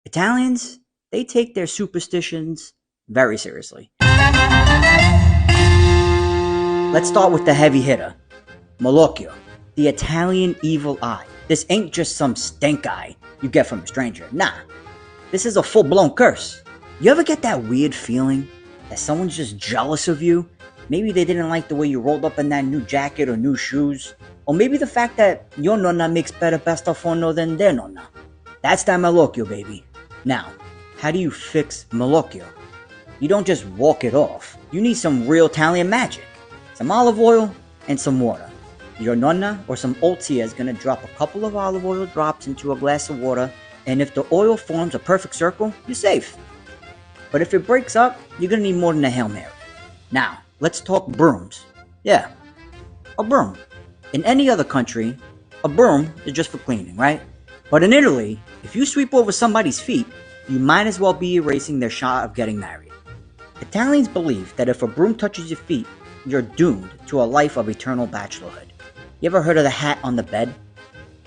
Italians, they take their superstitions very seriously. Let's start with the heavy hitter, Malocchio, the Italian evil eye. This ain't just some stink eye you get from a stranger. Nah, this is a full-blown curse. You ever get that weird feeling that someone's just jealous of you? Maybe they didn't like the way you rolled up in that new jacket or new shoes. Or maybe the fact that your nonna makes better pasta forno than their nonna. That's that Malocchio, baby. Now, how do you fix Malocchio? You don't just walk it off. You need some real Italian magic. Some olive oil and some water. Your nonna or some old tia is going to drop a couple of olive oil drops into a glass of water, and if the oil forms a perfect circle, you're safe. But if it breaks up, you're going to need more than a Hail Mary. Now, let's talk brooms. Yeah, a broom. In any other country, a broom is just for cleaning, right? But in Italy, if you sweep over somebody's feet, you might as well be erasing their shot of getting married. Italians believe that if a broom touches your feet, you're doomed to a life of eternal bachelorhood. You ever heard of the hat on the bed?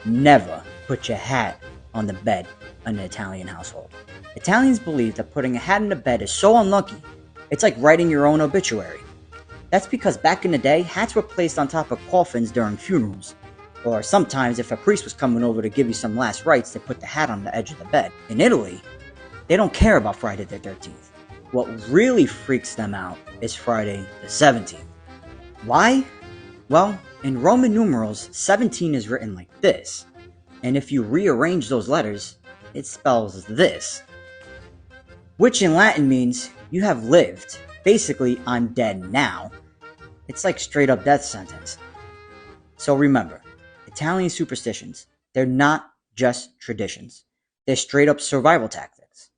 Never put your hat on the bed in an Italian household. Italians believe that putting a hat in the bed is so unlucky, it's like writing your own obituary. That's because back in the day, hats were placed on top of coffins during funerals. Or sometimes if a priest was coming over to give you some last rites, they put the hat on the edge of the bed. In Italy, they don't care about Friday the 13th. What really freaks them out is Friday the 17th. Why? Well, in Roman numerals, 17 is written like this. And if you rearrange those letters, it spells this. Which in Latin means, you have lived. Basically, I'm dead now. It's like straight up death sentence. So remember, Italian superstitions, they're not just traditions. They're straight up survival tactics.